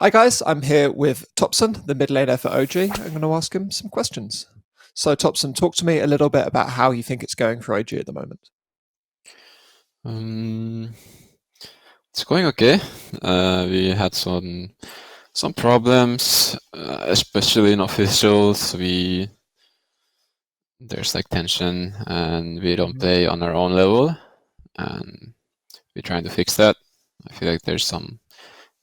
Hi guys, I'm here with Topson, the mid laner for OG. I'm going to ask him some questions. So Topson, talk to me a little bit about how you think it's going for OG at the moment. It's going okay. We had some problems, especially in officials. There's like tension, and we don't play on our own level, and we're trying to fix that. I feel like there's some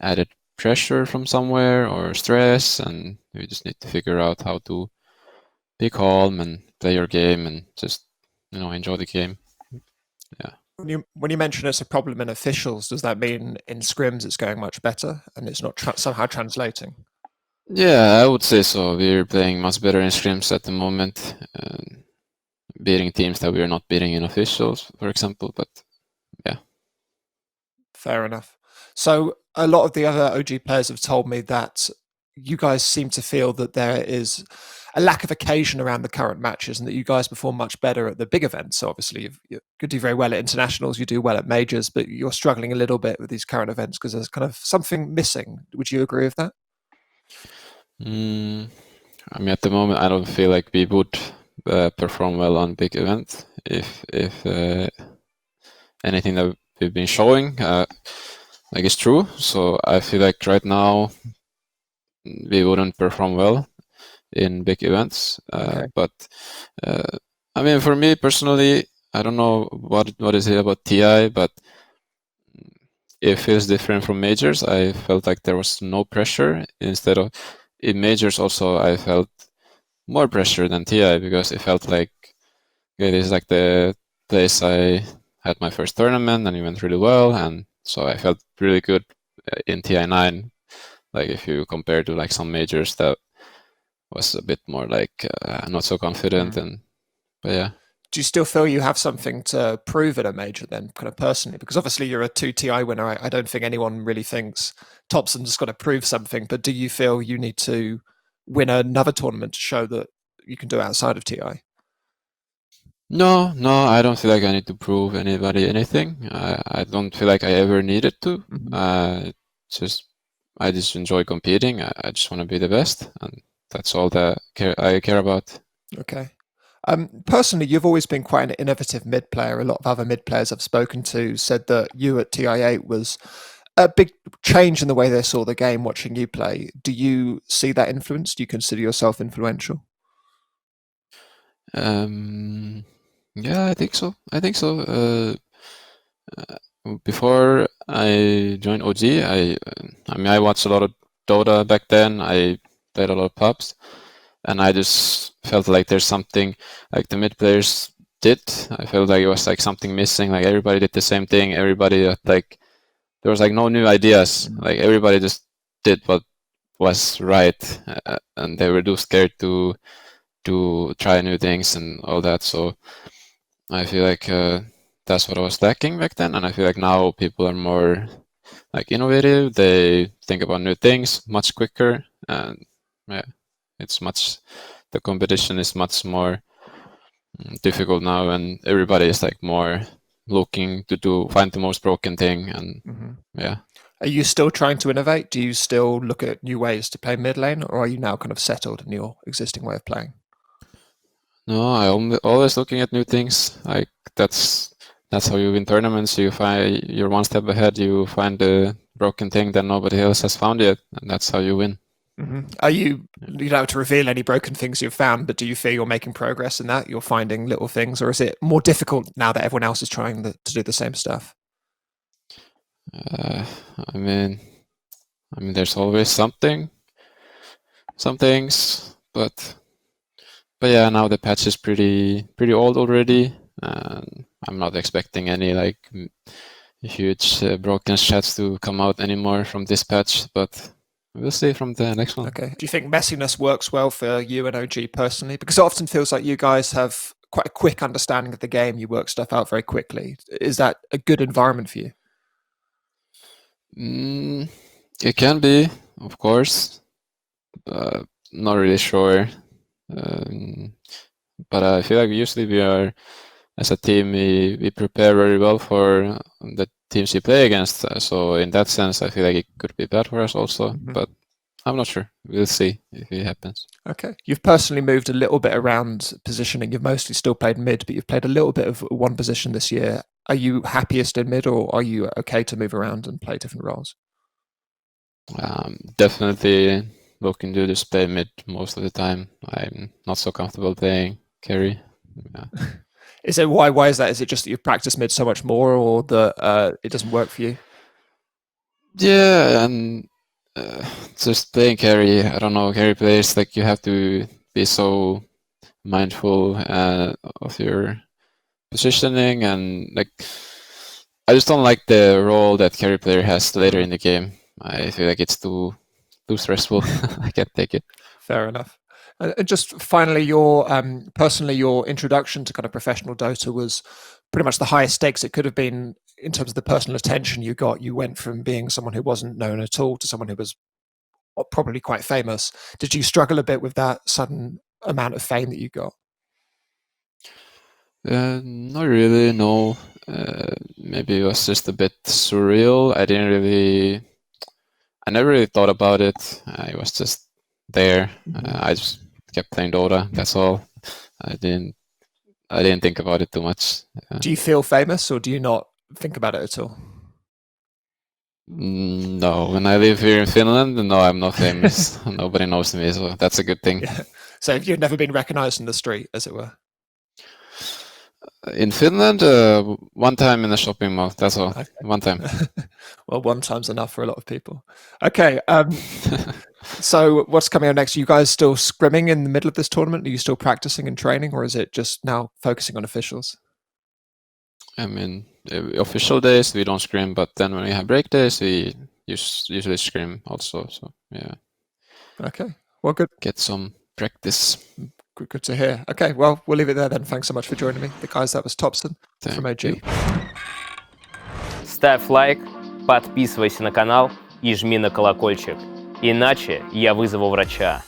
added pressure from somewhere or stress, and we just need to figure out how to be calm and play your game and just enjoy the game. Yeah. When you mention it's a problem in officials, does that mean in scrims it's going much better and it's not somehow translating? Yeah, I would say so. We're playing much better in scrims at the moment, beating teams that we're not beating in officials, for example. But yeah. Fair enough. So a lot of the other OG players have told me that you guys seem to feel that there is a lack of occasion around the current matches and that you guys perform much better at the big events. So obviously you do very well at internationals, you do well at majors, but you're struggling a little bit with these current events because there's kind of something missing. Would you agree with that? I mean, at the moment, I don't feel like we would perform well on big events if anything that we've been showing like is true. So I feel like right now we wouldn't perform well in big events. Okay. But I mean, for me personally, I don't know what is it about TI, but it feels different from majors. I felt like there was no pressure instead of in majors. Also, I felt more pressure than TI because it felt like, okay, this is like the place I had my first tournament and it went really well, and so I felt really good in TI9. Like if you compare to like some majors that was a bit more like not so confident, but yeah. Do you still feel you have something to prove at a major then, kind of personally? Because obviously you're a 2 TI winner. I don't think anyone really thinks Topson's got to prove something, but do you feel you need to win another tournament to show that you can do it outside of TI? No, I don't feel like I need to prove anybody anything. I don't feel like I ever needed to. I just enjoy competing. I just want to be the best, and that's all that I care about. Okay. Personally, you've always been quite an innovative mid player. A lot of other mid players I've spoken to said that you at TI8 was a big change in the way they saw the game watching you play. Do you see that influence? Do you consider yourself influential? Yeah, I think so. Before I joined OG, I mean, I watched a lot of Dota back then. I played a lot of pubs, and I just felt like there's something like the mid players did. I felt like it was like something missing. Like everybody did the same thing. Everybody like there was like no new ideas. Like everybody just did what was right, and they were too scared to try new things and all that. So I feel like that's what I was lacking back then, and I feel like now people are more like innovative. They think about new things much quicker, and yeah, the competition is much more difficult now, and everybody is like more looking to find the most broken thing, and yeah. Are you still trying to innovate? Do you still look at new ways to play mid lane, or are you now kind of settled in your existing way of playing? No, I'm always looking at new things. Like that's how you win tournaments. You're one step ahead. You find the broken thing that nobody else has found yet, and that's how you win. Are you don't have to reveal any broken things you've found, but do you feel you're making progress in that? You're finding little things, or is it more difficult now that everyone else is trying to do the same stuff? I mean, there's always some things, but yeah, now the patch is pretty old already, and I'm not expecting any like huge broken chats to come out anymore from this patch, but we'll see from the next one. Okay. Do you think messiness works well for you and OG personally? Because it often feels like you guys have quite a quick understanding of the game. You work stuff out very quickly. Is that a good environment for you? It can be, of course. Not really sure. But I feel like usually we are, as a team, we prepare very well for the teams we play against. So in that sense, I feel like it could be bad for us also. But I'm not sure. We'll see if it happens. Okay. You've personally moved a little bit around positioning. You've mostly still played mid, but you've played a little bit of one position this year. Are you happiest in mid, or are you okay to move around and play different roles? Definitely looking to just play mid most of the time. I'm not so comfortable playing carry. Yeah. Is it why is that? Is it just that you've practiced mid so much more, or that it doesn't work for you? Yeah, and just playing carry, I don't know, carry players, like you have to be so mindful of your positioning, and like I just don't like the role that carry player has later in the game. I feel like it's too stressful. I can't take it. Fair enough. And just finally, your personally, your introduction to kind of professional Dota was pretty much the highest stakes it could have been in terms of the personal attention you got. You went from being someone who wasn't known at all to someone who was probably quite famous. Did you struggle a bit with that sudden amount of fame that you got? Not really, no. Maybe it was just a bit surreal. I never really thought about it. I was just there. I just kept playing Dota. That's all. I didn't think about it too much. Do you feel famous, or do you not think about it at all? No, when I live here in Finland, no, I'm not famous. Nobody knows me, so that's a good thing. Yeah. So you've never been recognized in the street, as it were? In Finland, one time in a shopping mall. That's all. Okay. One time. Well, one time's enough for a lot of people. Okay. So what's coming up next? Are you guys still scrimming in the middle of this tournament? Are you still practicing and training, or is it just now focusing on officials? I mean, official days we don't scrim, but then when we have break days, we usually scrim also. So yeah. Okay. Well, good. Get some practice. Good to hear. Okay, well, we'll leave it there then. Thanks so much for joining me. The guys, that was Topson from OG. Ставь лайк, подписывайся на канал и жми на колокольчик. Иначе я вызову врача.